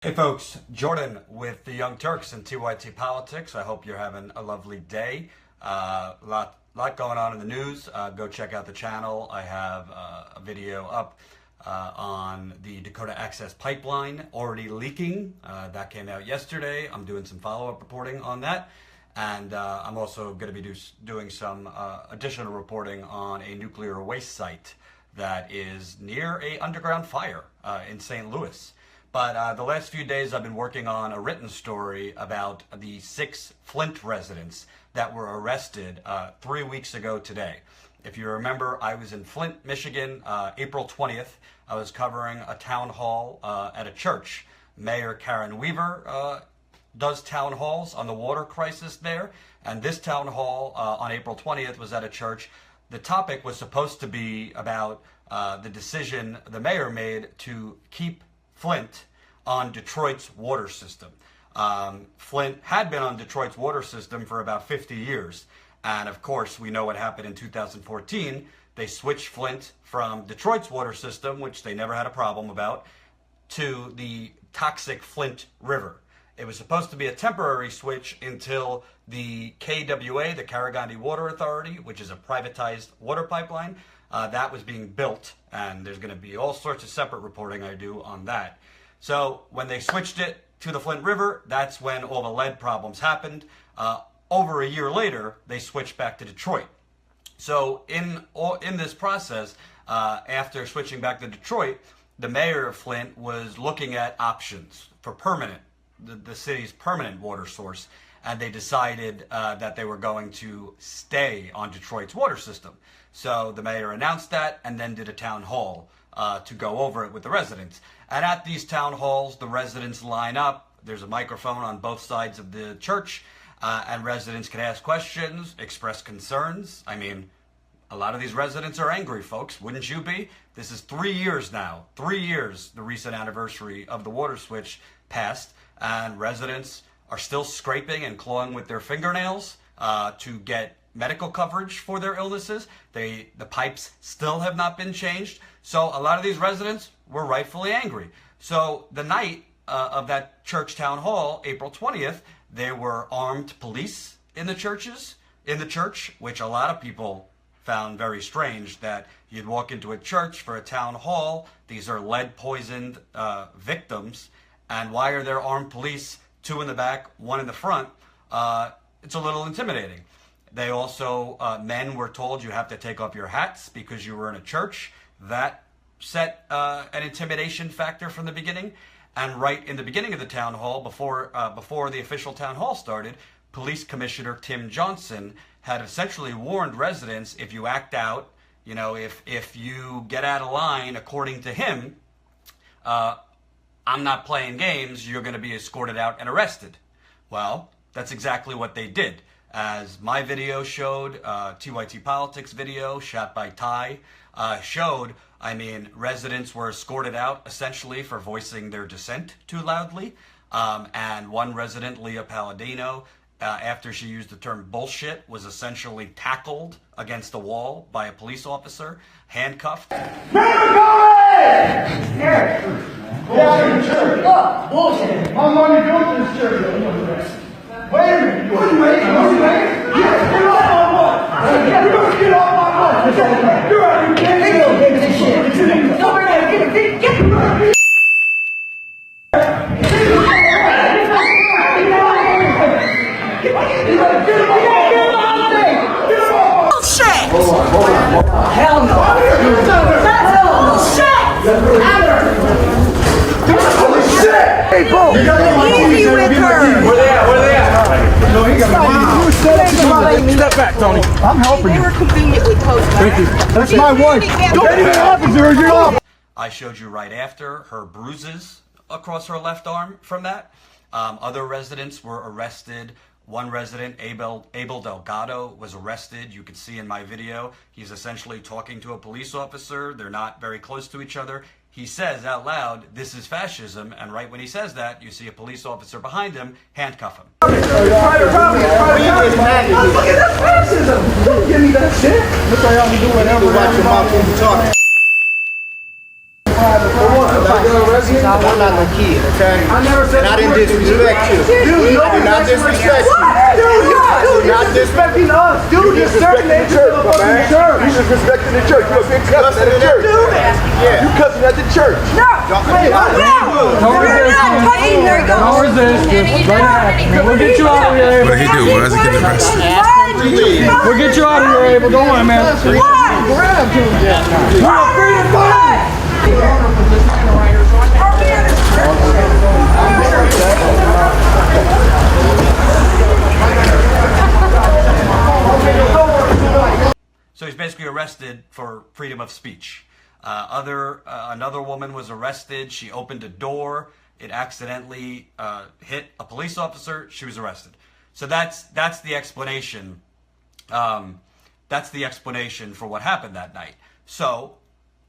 Hey folks, Jordan with the Young Turks and TYT Politics. I hope you're having a lovely day. Lot going on in the news. Go check out the channel. I have a video up on the Dakota Access Pipeline already leaking. That came out yesterday. I'm doing some follow-up reporting on that. And I'm also going to be doing some additional reporting on a nuclear waste site that is near a underground fire in St. Louis. But the last few days I've been working on a written story about the 6 Flint residents that were arrested 3 weeks ago today. If you remember, I was in Flint, Michigan, April 20th. I was covering a town hall at a church. Mayor Karen Weaver does town halls on the water crisis there. And this town hall on April 20th was at a church. The topic was supposed to be about the decision the mayor made to keep Flint on Detroit's water system. Flint had been on Detroit's water system for about 50 years. And of course, we know what happened in 2014. They switched Flint from Detroit's water system, which they never had a problem about, to the toxic Flint River. It was supposed to be a temporary switch until the KWA, the Carigandi Water Authority, which is a privatized water pipeline, that was being built, and there's going to be all sorts of separate reporting I do on that. So when they switched it to the Flint River, that's when all the lead problems happened. Over a year later, they switched back to Detroit. So in this process, after switching back to Detroit, the mayor of Flint was looking at options for the city's permanent water source, and they decided that they were going to stay on Detroit's water system. So the mayor announced that and then did a town hall to go over it with the residents. And at these town halls, the residents line up. There's a microphone on both sides of the church, and residents can ask questions, express concerns. I mean, a lot of these residents are angry, folks. Wouldn't you be? This is 3 years now. 3 years, the recent anniversary of the water switch passed, and residents are still scraping and clawing with their fingernails to get medical coverage for their illnesses. The pipes still have not been changed. So a lot of these residents were rightfully angry. So the night of that church town hall, April 20th, there were armed police in the church, which a lot of people found very strange, that you'd walk into a church for a town hall. These are lead poisoned victims. And why are there armed police, 2 in the back, 1 in the front? It's a little intimidating. They also, men were told you have to take off your hats because you were in a church. That set an intimidation factor from the beginning. And right in the beginning of the town hall, before the official town hall started, Police Commissioner Tim Johnson had essentially warned residents, if you act out, if you get out of line, according to him, I'm not playing games, you're going to be escorted out and arrested. Well, that's exactly what they did. As my video showed, TYT Politics video shot by Ty showed, residents were escorted out essentially for voicing their dissent too loudly. And one resident, Leah Palladino, after she used the term bullshit, was essentially tackled against the wall by a police officer, handcuffed. Look, bullshit. How long you doing this church? Wait a minute. What are you waiting? Get off my lawn. Get off my lawn. You're out of here. Get this shit. Go over there. Get Hell no. That's bullshit. Hey, bro! Easy with her! Where they at? No, he got Step back, Tony. I'm helping They you. were conveniently close by. Thank you. That's my wife. Don't anything happens to her, you're off. I showed you right after her bruises across her left arm from that. Other residents were arrested. One resident, Abel Delgado, was arrested. You can see in my video, he's essentially talking to a police officer. They're not very close to each other. He says out loud, "This is fascism," and right when he says that, you see a police officer behind him handcuff him. Look at that fascism! Don't give me that shit! Look how y'all do whatever. Watch your mouth when you talk. I'm not no kid, okay? I never said And I didn't disrespect you. Dude, I did not disrespect you. Dude, you're disrespecting us. Dude, you're disrespecting the church, my man. You disrespecting the church. You're a big cussing at the church. Yeah. You cussing at the church. No! You're not touching their guns. Don't resist. Just right ahead. We'll get you out of here. What did he do? Why is he getting arrested? We'll get you out of here, Abel. Don't worry, man. So he's basically arrested for freedom of speech. Another woman was arrested. She opened a door. It accidentally hit a police officer. She was arrested. So that's the explanation. That's the explanation for what happened that night. So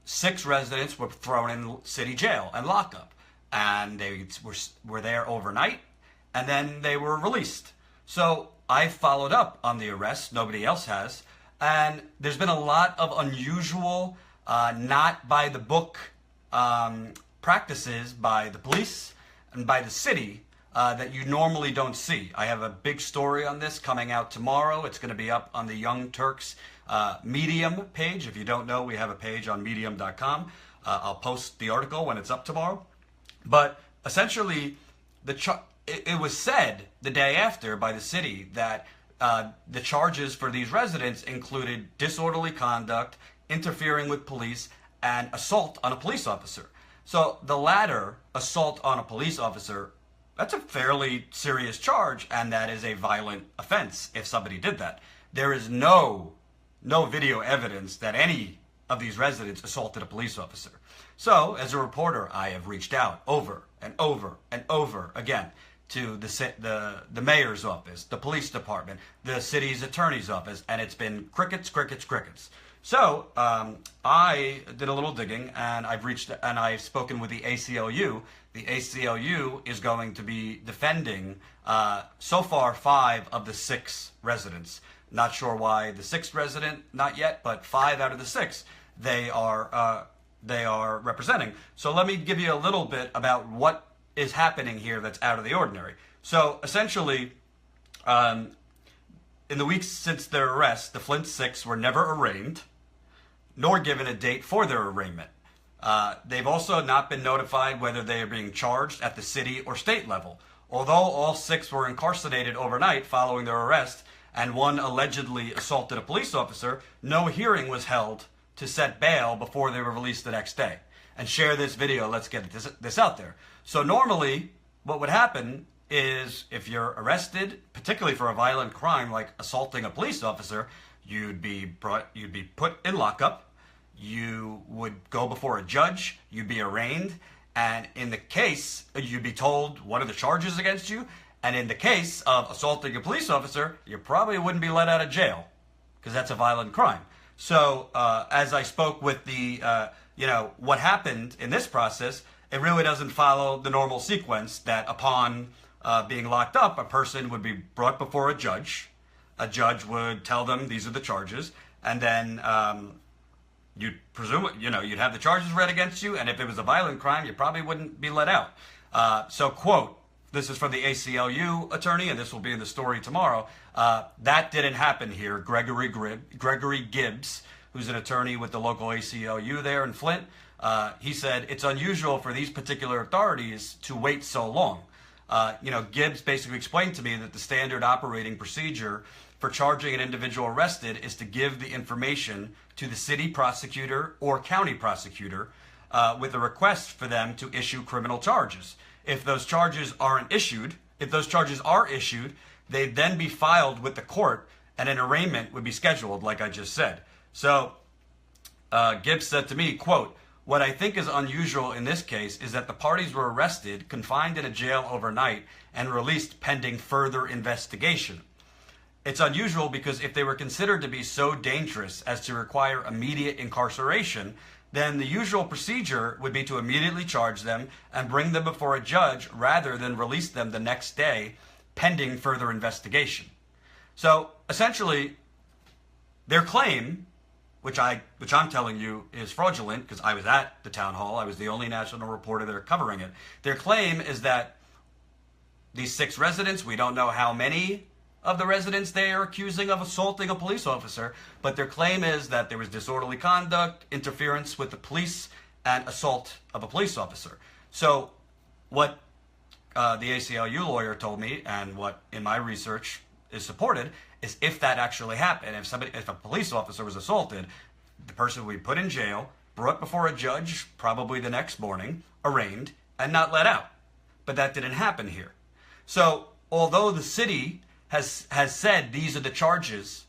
6 residents were thrown in city jail and lockup, and they were there overnight, and then they were released. So I followed up on the arrest. Nobody else has. And there's been a lot of unusual, not by the book practices by the police and by the city that you normally don't see. I have a big story on this coming out tomorrow. It's going to be up on the Young Turks Medium page. If you don't know, we have a page on medium.com. I'll post the article when it's up tomorrow. But essentially, it was said the day after by the city that the charges for these residents included disorderly conduct, interfering with police, and assault on a police officer. So the latter, assault on a police officer, that's a fairly serious charge, and that is a violent offense if somebody did that. There is no video evidence that any of these residents assaulted a police officer. So, as a reporter, I have reached out over and over and over again to the mayor's office, the police department, the city's attorney's office, and it's been crickets, crickets, crickets. So I did a little digging, and I've spoken with the ACLU. The ACLU is going to be defending so far 5 of the 6 residents. Not sure why the 6th resident, not yet, but 5 out of the 6 they are representing. So let me give you a little bit about what is happening here that's out of the ordinary. So essentially, in the weeks since their arrest, the Flint 6 were never arraigned, nor given a date for their arraignment. They've also not been notified whether they are being charged at the city or state level. Although all 6 were incarcerated overnight following their arrest, and one allegedly assaulted a police officer, no hearing was held to set bail before they were released the next day. And share this video, let's get this out there. So normally, what would happen is if you're arrested, particularly for a violent crime like assaulting a police officer, you'd be put in lockup, you would go before a judge, you'd be arraigned, and in the case, you'd be told what are the charges against you, and in the case of assaulting a police officer, you probably wouldn't be let out of jail, because that's a violent crime. So, as I spoke with the, what happened in this process, it really doesn't follow the normal sequence that upon being locked up, a person would be brought before a judge. A judge would tell them these are the charges, and then you'd presume, you'd have the charges read against you, and if it was a violent crime, you probably wouldn't be let out. So, quote, this is from the ACLU attorney, and this will be in the story tomorrow. That didn't happen here. Gregory Gibbs, who's an attorney with the local ACLU there in Flint, he said it's unusual for these particular authorities to wait so long. Gibbs basically explained to me that the standard operating procedure for charging an individual arrested is to give the information to the city prosecutor or county prosecutor with a request for them to issue criminal charges. If those charges are issued, they'd then be filed with the court and an arraignment would be scheduled, like I just said. So Gibbs said to me, quote, "What I think is unusual in this case is that the parties were arrested, confined in a jail overnight, and released pending further investigation. It's unusual because if they were considered to be so dangerous as to require immediate incarceration, then the usual procedure would be to immediately charge them and bring them before a judge rather than release them the next day pending further investigation." So essentially, their claim which I'm telling you is fraudulent because I was at the town hall. I was the only national reporter there covering it. Their claim is that these 6 residents, we don't know how many of the residents they are accusing of assaulting a police officer, but their claim is that there was disorderly conduct, interference with the police, and assault of a police officer. So what the ACLU lawyer told me, and what in my research is supported, is if that actually happened, if a police officer was assaulted, the person would be put in jail, brought before a judge, probably the next morning, arraigned, and not let out. But that didn't happen here. So although the city has said these are the charges,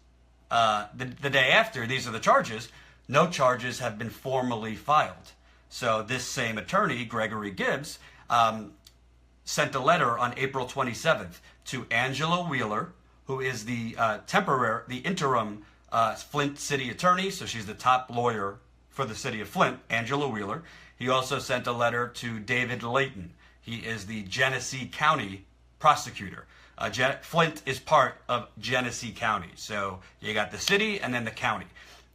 the day after these are the charges, no charges have been formally filed. So this same attorney, Gregory Gibbs, sent a letter on April 27th to Angela Wheeler, who is the interim Flint city attorney. So she's the top lawyer for the city of Flint, Angela Wheeler. He also sent a letter to David Layton. He is the Genesee County prosecutor. Flint is part of Genesee County. So you got the city and then the county.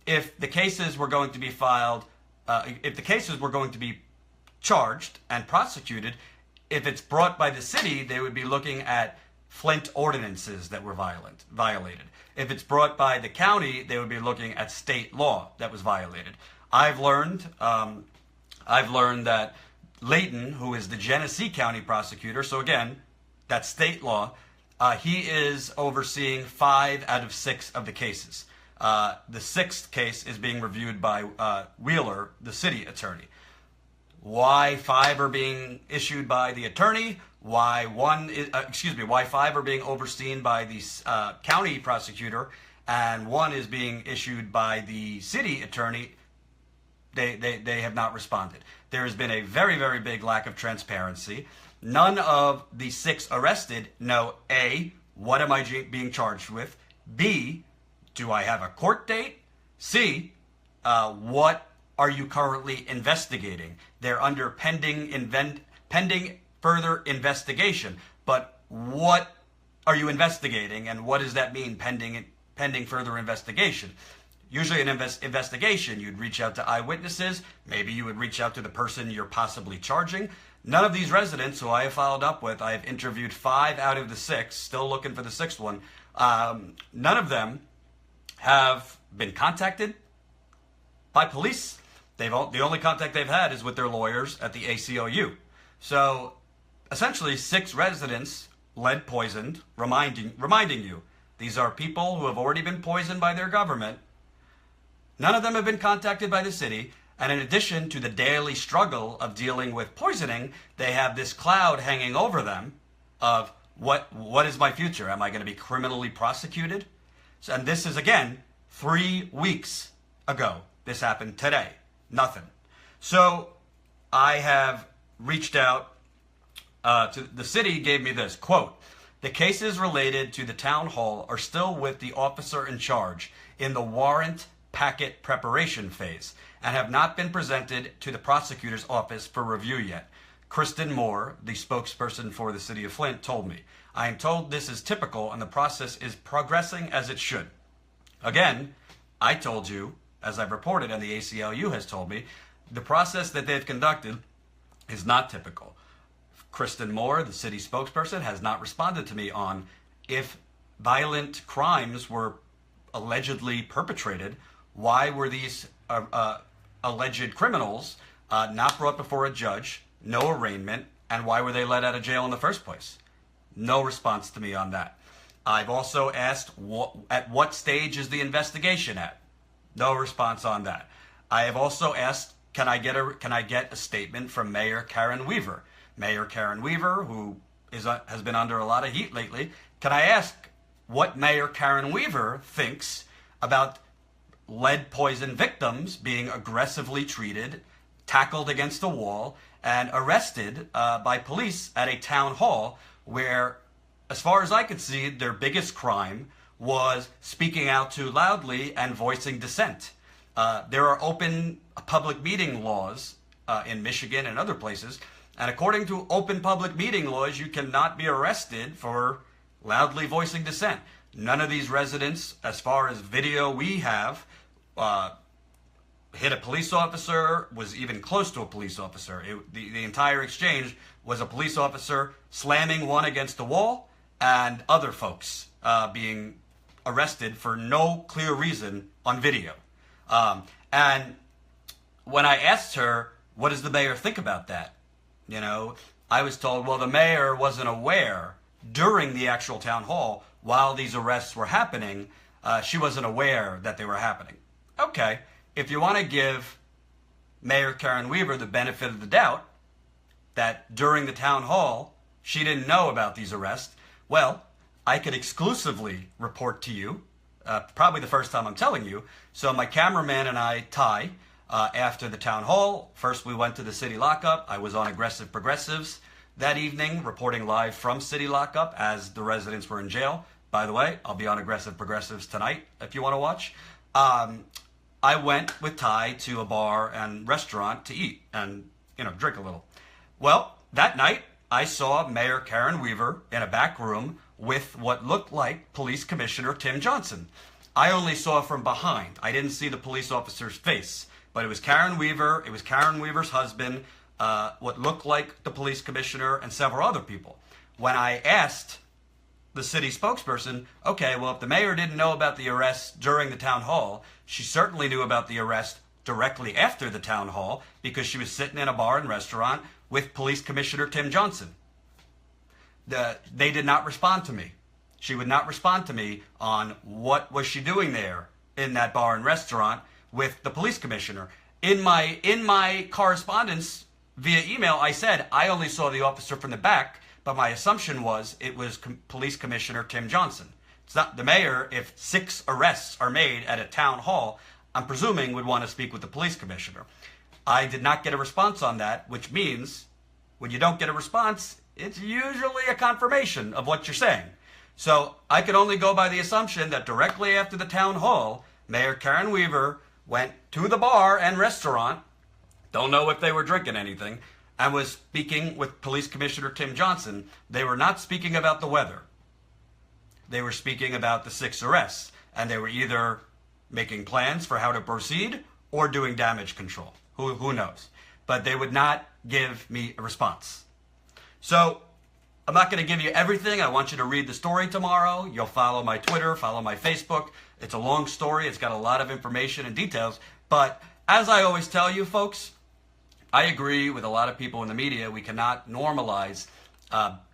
If the cases were going to be filed, if the cases were going to be charged and prosecuted, if it's brought by the city, they would be looking at Flint ordinances that were violated. If it's brought by the county, they would be looking at state law that was violated. I've learned that Layton, who is the Genesee County prosecutor, so again, that's state law, he is overseeing 5 out of 6 of the cases. The 6th case is being reviewed by Wheeler, the city attorney. Why 5 are being issued by the attorney? Why 5 are being overseen by the county prosecutor, and 1 is being issued by the city attorney? They have not responded. There has been a very, very big lack of transparency. None of the 6 arrested know, A, what am I being charged with? B, do I have a court date? C, what are you currently investigating? They're under pending further investigation. But what are you investigating, and what does that mean, pending further investigation? Usually an investigation, you'd reach out to eyewitnesses. Maybe you would reach out to the person you're possibly charging. None of these residents who I have followed up with, I have interviewed 5 out of the 6, still looking for the 6th one. None of them have been contacted by police. The only contact they've had is with their lawyers at the ACLU. So essentially 6 residents lead poisoned, reminding you, these are people who have already been poisoned by their government. None of them have been contacted by the city. And in addition to the daily struggle of dealing with poisoning, they have this cloud hanging over them of what is my future? Am I going to be criminally prosecuted? So, and this is, again, 3 weeks ago. This happened today. Nothing. So I have reached out to the city, gave me this, quote, "The cases related to the town hall are still with the officer in charge in the warrant packet preparation phase and have not been presented to the prosecutor's office for review yet. Kristen Moore, the spokesperson for the city of Flint, told me. I am told this is typical and the process is progressing as it should." Again, I told you, as I've reported and the ACLU has told me, the process that they've conducted is not typical. Kristen Moore, the city spokesperson, has not responded to me on if violent crimes were allegedly perpetrated, why were these alleged criminals not brought before a judge, no arraignment, and why were they let out of jail in the first place? No response to me on that. I've also asked at what stage is the investigation at? No response on that. I have also asked, can I get a statement from Mayor Karen Weaver? Mayor Karen Weaver, who has been under a lot of heat lately, can I ask what Mayor Karen Weaver thinks about lead poison victims being aggressively treated, tackled against a wall, and arrested by police at a town hall where, as far as I could see, their biggest crime was speaking out too loudly and voicing dissent. There are open public meeting laws in Michigan and other places, and according to open public meeting laws, you cannot be arrested for loudly voicing dissent. None of these residents, as far as video we have, hit a police officer, was even close to a police officer. The entire exchange was a police officer slamming one against the wall and other folks being arrested for no clear reason on video. And when I asked her, what does the mayor think about that? You know, I was told, well, the mayor wasn't aware during the actual town hall while these arrests were happening. She wasn't aware that they were happening. Okay, if you want to give Mayor Karen Weaver the benefit of the doubt that during the town hall she didn't know about these arrests, well, I could exclusively report to you, probably the first time I'm telling you. So my cameraman and I, Ty, after the town hall, first we went to the city lockup. I was on Aggressive Progressives that evening, reporting live from city lockup as the residents were in jail. By the way, I'll be on Aggressive Progressives tonight if you want to watch. I went with Ty to a bar and restaurant to eat and, you know, drink a little. Well, that night I saw Mayor Karen Weaver in a back room with what looked like Police Commissioner Tim Johnson. I only saw from behind. I didn't see the police officer's face, but it was Karen Weaver. It was Karen Weaver's husband, what looked like the police commissioner, and several other people. When I asked the city spokesperson, okay, well, if the mayor didn't know about the arrest during the town hall, she certainly knew about the arrest directly after the town hall because she was sitting in a bar and restaurant with Police Commissioner Tim Johnson. They did not respond to me. She would not respond to me on what was she doing there in that bar and restaurant with the police commissioner. In my correspondence via email, I said I only saw the officer from the back, but my assumption was it was Police Commissioner Tim Johnson. It's not the mayor. If 6 arrests are made at a town hall, I'm presuming would want to speak with the police commissioner. I did not get a response on that, which means when you don't get a response, it's usually a confirmation of what you're saying. So I could only go by the assumption that directly after the town hall, Mayor Karen Weaver went to the bar and restaurant, don't know if they were drinking anything, and was speaking with Police Commissioner Tim Johnson. They were not speaking about the weather. They were speaking about the 6 arrests, and they were either making plans for how to proceed or doing damage control. Who knows? But they would not give me a response. So I'm not going to give you everything. I want you to read the story tomorrow. You'll follow my Twitter, follow my Facebook. It's a long story. It's got a lot of information and details. But as I always tell you, folks, I agree with a lot of people in the media. We cannot normalize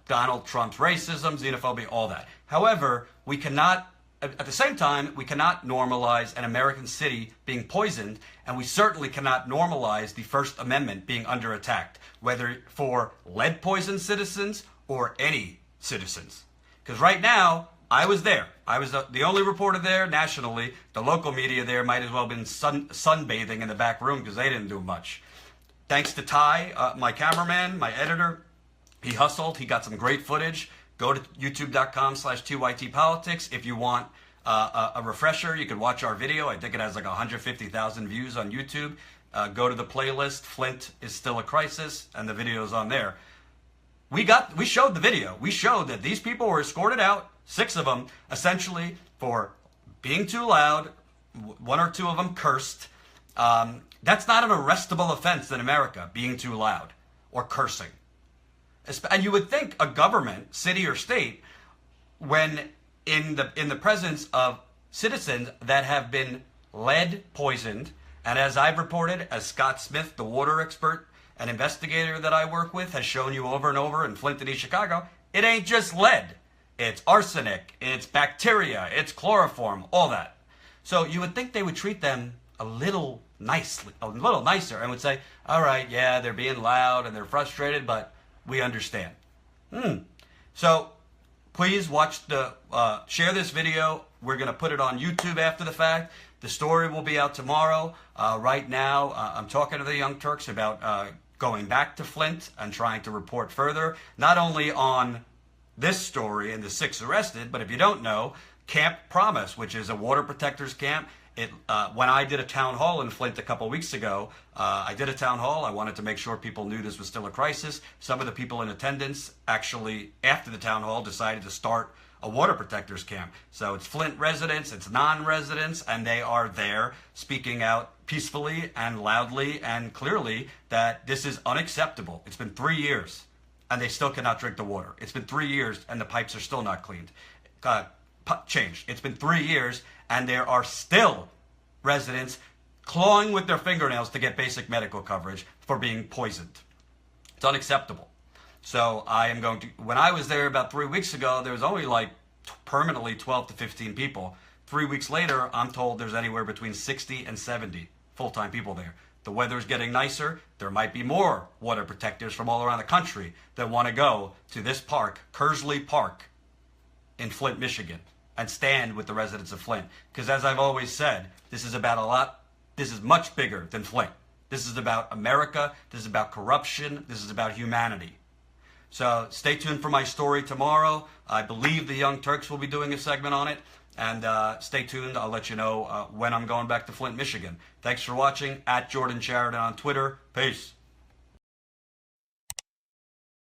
Donald Trump's racism, xenophobia, all that. However, we cannot, at the same time, we cannot normalize an American city being poisoned, and we certainly cannot normalize the First Amendment being under attack, whether for lead-poisoned citizens or any citizens. Because right now, I was there. I was the only reporter there nationally. The local media there might as well have been sunbathing in the back room because they didn't do much. Thanks to Ty, my cameraman, my editor. He hustled. He got some great footage. Go to youtube.com/TYTpolitics. If you want a refresher, you can watch our video. I think it has like 150,000 views on YouTube. Go to the playlist, Flint is Still a Crisis, and the video's on there. We showed the video. We showed that these people were escorted out, 6 of them, essentially for being too loud. 1 or 2 of them cursed. That's not an arrestable offense in America, being too loud or cursing. And you would think a government, city or state, when in the presence of citizens that have been lead poisoned, and as I've reported, as Scott Smith, the water expert, an investigator that I work with, has shown you over and over in Flint and East Chicago, it ain't just lead. It's arsenic, it's bacteria, it's chloroform, all that. So you would think they would treat them a little nicer, and would say, all right, yeah, they're being loud and they're frustrated, but we understand. So please watch share this video. We're going to put it on YouTube after the fact. The story will be out tomorrow. Right now, I'm talking to the Young Turks about going back to Flint and trying to report further, not only on this story and the 6 arrested, but if you don't know, Camp Promise, which is a water protectors camp. When I did a town hall in Flint a couple weeks ago, I did a town hall. I wanted to make sure people knew this was still a crisis. Some of the people in attendance actually, after the town hall, decided to start a water protectors camp. So it's Flint residents, it's non-residents, and they are there speaking out peacefully and loudly and clearly that this is unacceptable. It's been 3 years and they still cannot drink the water. It's been 3 years and the pipes are still not cleaned, changed. It's been 3 years and there are still residents clawing with their fingernails to get basic medical coverage for being poisoned. It's unacceptable. So I am going to, when I was there about 3 weeks ago, there was only like permanently 12 to 15 people. 3 weeks later, I'm told there's anywhere between 60 and 70 full-time people there. The weather's getting nicer. There might be more water protectors from all around the country that want to go to this park, Kersley Park, in Flint, Michigan, and stand with the residents of Flint. Because as I've always said, this is about a lot, this is much bigger than Flint. This is about America. This is about corruption. This is about humanity. So stay tuned for my story tomorrow. I believe the Young Turks will be doing a segment on it. And stay tuned. I'll let you know when I'm going back to Flint, Michigan. Thanks for watching. @Jordan Sheridan on Twitter. Peace.